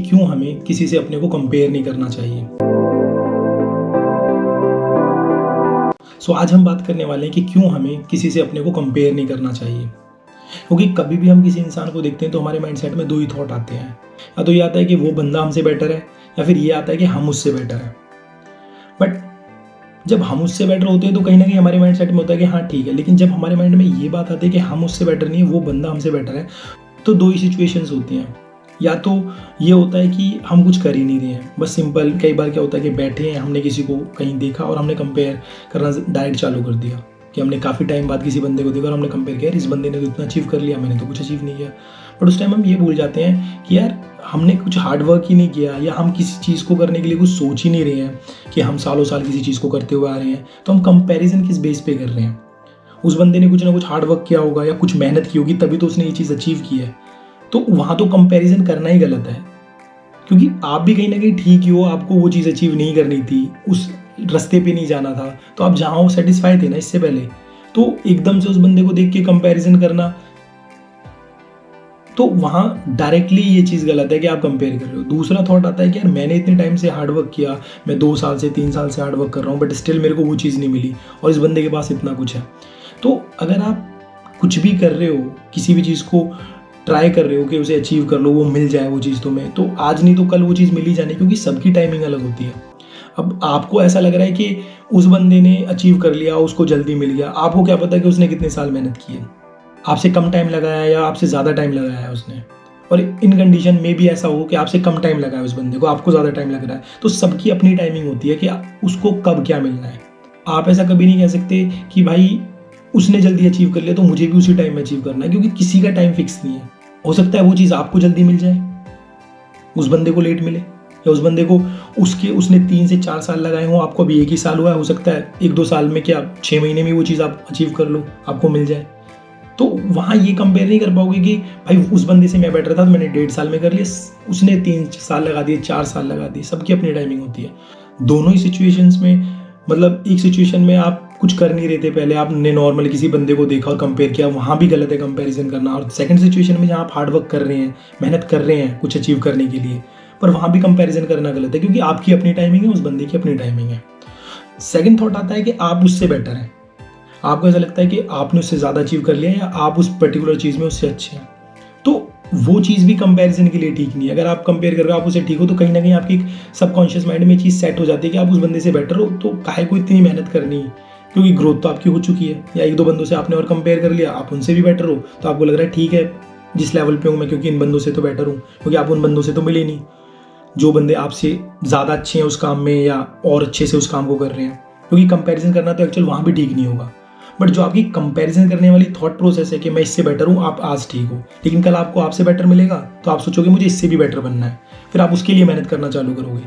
क्यों हमें किसी से अपने को कंपेयर नहीं करना चाहिए। आज हम बात करने वाले हैं कि क्यों हमें किसी से अपने को कंपेयर नहीं करना चाहिए। क्योंकि कभी भी हम किसी इंसान को देखते हैं तो हमारे माइंडसेट में दो ही थॉट आते हैं, या तो ये आता है कि वो बंदा हमसे बेटर है, या फिर ये आता है कि हम उससे बेटर है। बट जब हम उससे बेटर होते हैं तो कहीं ना कहीं हमारे माइंडसेट में होता है कि हाँ ठीक है, लेकिन जब हमारे माइंड में ये बात आती है कि हम उससे बेटर नहीं है, वो बंदा हमसे बेटर है, तो दो ही सिचुएशंस होती हैं। या तो ये होता है कि हम कुछ कर ही नहीं रहे हैं, बस सिंपल। कई बार क्या होता है कि बैठे हैं, हमने किसी को कहीं देखा और हमने कंपेयर करना डायरेक्ट चालू कर दिया कि हमने काफ़ी टाइम बाद किसी बंदे को देखा और हमने कंपेयर किया, इस बंदे ने तो इतना अचीव कर लिया, मैंने तो कुछ अचीव नहीं किया। बट उस टाइम हम ये भूल जाते हैं कि यार हमने कुछ हार्ड वर्क ही नहीं किया, या हम किसी चीज़ को करने के लिए कुछ सोच ही नहीं रहे हैं कि हम सालों साल किसी चीज़ को करते हुए आ रहे हैं। तो हम कंपैरिजन किस बेस पे कर रहे हैं? उस बंदे ने कुछ ना कुछ हार्ड वर्क किया होगा या कुछ मेहनत की होगी, तभी तो उसने ये चीज़ अचीव की है। तो वहाँ तो कंपैरिजन करना ही गलत है, क्योंकि आप भी कहीं ना कहीं ठीक ही हो, आपको वो चीज़ अचीव नहीं करनी थी, उस रास्ते पे नहीं जाना था, तो आप जहाँ हो सेटिस्फाई थे ना इससे पहले। तो एकदम से उस बंदे को देख के कंपैरिजन करना, तो वहाँ डायरेक्टली ये चीज़ गलत है कि आप कंपेयर कर रहे हो। दूसरा थॉट आता है कि यार मैंने इतने टाइम से हार्ड वर्क किया, मैं 2 साल से 3 साल से हार्ड वर्क कर रहा हूँ, बट स्टिल मेरे को वो चीज़ नहीं मिली और इस बंदे के पास इतना कुछ है। तो अगर आप कुछ भी कर रहे हो, किसी भी चीज़ को ट्राई कर रहे हो कि उसे अचीव कर लो, वो मिल जाए वो चीज़ तुम्हें, तो आज नहीं तो कल वो चीज़ मिल ही जानी, क्योंकि सबकी टाइमिंग अलग होती है। अब आपको ऐसा लग रहा है कि उस बंदे ने अचीव कर लिया, उसको जल्दी मिल गया, आपको क्या पता कि उसने कितने साल मेहनत की है, आपसे कम टाइम लगाया या आपसे ज़्यादा टाइम लगाया है उसने। और इन कंडीशन में भी ऐसा हो कि आपसे कम टाइम लगा है उस बंदे को, आपको ज़्यादा टाइम लग रहा है, तो सबकी अपनी टाइमिंग होती है कि उसको कब क्या मिलना है। आप ऐसा कभी नहीं कह सकते कि भाई उसने जल्दी अचीव कर लिया तो मुझे भी उसी टाइम में अचीव करना है, क्योंकि किसी का टाइम फिक्स नहीं है। हो सकता है वो चीज़ आपको जल्दी मिल जाए, उस बंदे को लेट मिले, या उस बंदे को उसने 3 से 4 साल लगाए हों, आपको अभी 1 ही साल हुआ है, हो सकता है 1-2 साल में, क्या 6 महीने में वो चीज़ आप अचीव कर लो, आपको मिल जाए। तो वहाँ ये कंपेयर नहीं कर पाओगे कि भाई उस बंदे से मैं बेटर था तो मैंने 1.5 साल में कर लिया, उसने 3 साल लगा दिए, 4 साल लगा दिए। सबकी अपनी टाइमिंग होती है। दोनों ही सिचुएशंस में, मतलब एक सिचुएशन में आप कुछ कर नहीं रहे थे पहले, आपने नॉर्मल किसी बंदे को देखा और कंपेयर किया, वहाँ भी गलत है कंपैरिजन करना। और सेकंड सिचुएशन में जहाँ आप हार्ड वर्क कर रहे हैं, मेहनत कर रहे हैं कुछ अचीव करने के लिए, पर वहाँ भी कंपैरिजन करना गलत है, क्योंकि आपकी अपनी टाइमिंग है, उस बंदे की अपनी टाइमिंग है। सेकंड थॉट आता है कि आप उससे बेटर हैं, आपको ऐसा लगता है कि आपने उससे ज़्यादा अचीव कर लिया, या आप उस पर्टिकुलर चीज़ में उससे अच्छे हैं, तो वो चीज़ भी कंपैरिजन के लिए ठीक नहीं है। अगर आप कंपेयर कर रहे हो, आप उससे ठीक हो, तो कहीं ना कहीं आपकी सबकॉन्शियस माइंड में चीज़ सेट हो जाती है कि आप उस बंदे से बेटर हो, तो काहे को इतनी मेहनत करनी, क्योंकि ग्रोथ तो आपकी हो चुकी है। या 1-2 बंदों से आपने और कंपेयर कर लिया, आप उनसे भी बेटर हो, तो आपको लग रहा है ठीक है जिस लेवल पे हूँ मैं, क्योंकि इन बंदों से तो बेटर हूँ, क्योंकि आप उन बंदों से तो मिले नहीं जो बंदे आपसे ज़्यादा अच्छे हैं उस काम में, या और अच्छे से उस काम को कर रहे हैं। क्योंकि कंपैरिजन करना तो एक्चुअल वहाँ भी ठीक नहीं होगा। बट जो आपकी कंपैरिजन करने वाली थॉट प्रोसेस है कि मैं इससे बेटर हूँ, आप आज ठीक हो, लेकिन कल आपको आपसे बेटर मिलेगा तो आप सोचोगे मुझे इससे भी बेटर बनना है, फिर आप उसके लिए मेहनत करना चालू करोगे।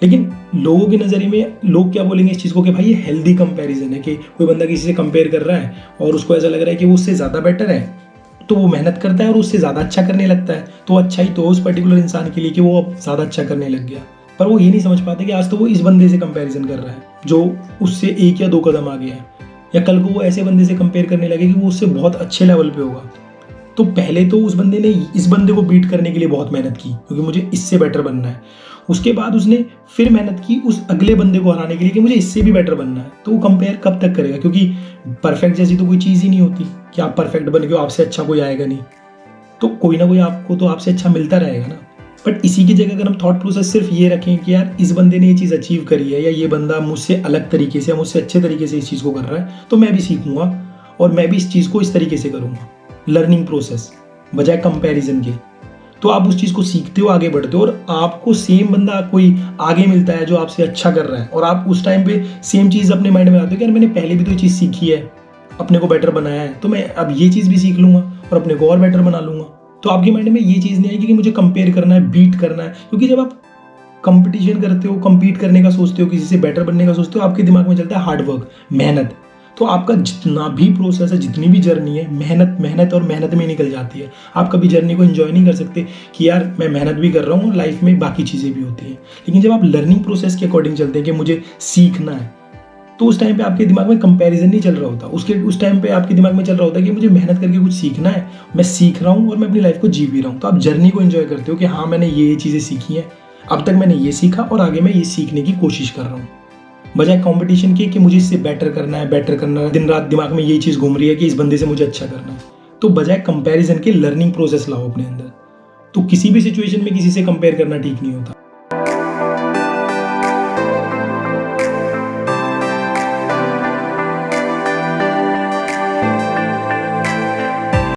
लेकिन लोगों के नज़रिए में लोग क्या बोलेंगे इस चीज़ को कि भाई ये हेल्दी कंपैरिजन है, कि कोई बंदा किसी से कंपेयर कर रहा है और उसको ऐसा लग रहा है कि वो उससे ज़्यादा बेटर है, तो वो मेहनत करता है और उससे ज़्यादा अच्छा करने लगता है, तो अच्छा ही तो उस पर्टिकुलर इंसान के लिए कि वो अब ज़्यादा अच्छा करने लग गया। पर वो ये नहीं समझ पाते कि आज तो वो इस बंदे से कंपैरिजन कर रहा है जो उससे 1 या 2 कदम आगे है, या कल को वो ऐसे बंदे से कंपेयर करने लगे कि वो उससे बहुत अच्छे लेवल पे होगा। तो पहले तो उस बंदे ने इस बंदे को बीट करने के लिए बहुत मेहनत की, क्योंकि मुझे इससे बेटर बनना है। उसके बाद उसने फिर मेहनत की उस अगले बंदे को हराने के लिए कि मुझे इससे भी बेटर बनना है। तो वो कंपेयर कब तक करेगा? क्योंकि परफेक्ट जैसी तो कोई चीज़ ही नहीं होती कि आप परफेक्ट बन गए, आपसे अच्छा कोई आएगा नहीं, तो कोई ना कोई आपको तो आपसे अच्छा मिलता रहेगा ना। बट इसी की जगह अगर हम थॉट प्रोसेस सिर्फ ये रखें कि यार इस बंदे ने ये चीज़ अचीव करी है, या ये बंदा मुझसे अलग तरीके से या मुझसे अच्छे तरीके से इस चीज़ को कर रहा है, तो मैं भी सीखूंगा और मैं भी इस चीज़ को इस तरीके से करूंगा। लर्निंग प्रोसेस बजाय कंपैरिजन के, तो आप उस चीज़ को सीखते हो, आगे बढ़ते हो, और आपको सेम बंदा कोई आगे मिलता है जो आपसे अच्छा कर रहा है, और आप उस टाइम पे सेम चीज़ अपने माइंड में आते हो कि यार मैंने पहले भी तो ये चीज़ सीखी है, अपने को बेटर बनाया है, तो मैं अब ये चीज़ भी सीख लूंगा और अपने को और बेटर बना लूंगा। तो आपके माइंड में ये चीज़ नहीं आएगी कि मुझे कंपेयर करना है, बीट करना है, क्योंकि जब आप कंपटीशन करते हो, compete करने का सोचते हो, किसी से बेटर बनने का सोचते हो, आपके दिमाग में चलता है हार्ड वर्क, मेहनत। तो आपका जितना भी प्रोसेस है, जितनी भी जर्नी है, मेहनत मेहनत और मेहनत में निकल जाती है। आप कभी जर्नी को एंजॉय नहीं कर सकते कि यार मैं मेहनत भी कर रहा हूँ और लाइफ में बाकी चीज़ें भी होती हैं। लेकिन जब आप लर्निंग प्रोसेस के अकॉर्डिंग चलते हैं कि मुझे सीखना है, तो उस टाइम पे आपके दिमाग में कंपैरिजन नहीं चल रहा होता, उस टाइम पे आपके दिमाग में चल रहा होता है कि मुझे मेहनत करके कुछ सीखना है, मैं सीख रहा हूँ और मैं अपनी लाइफ को जी भी रहा हूँ। तो आप जर्नी को एंजॉय करते हो कि हाँ मैंने ये चीज़ें सीखी हैं, अब तक मैंने ये सीखा और आगे मैं ये सीखने की कोशिश कर रहा हूँ, बजाय कंपटीशन की कि मुझे इससे बेटर करना है, दिन रात दिमाग में यही चीज़ घूम रही है कि इस बंदे से मुझे अच्छा करना है। तो बजाय कंपैरिजन के लर्निंग प्रोसेस लाओ अपने अंदर। तो किसी भी सिचुएशन में किसी से कंपेयर करना ठीक नहीं होता।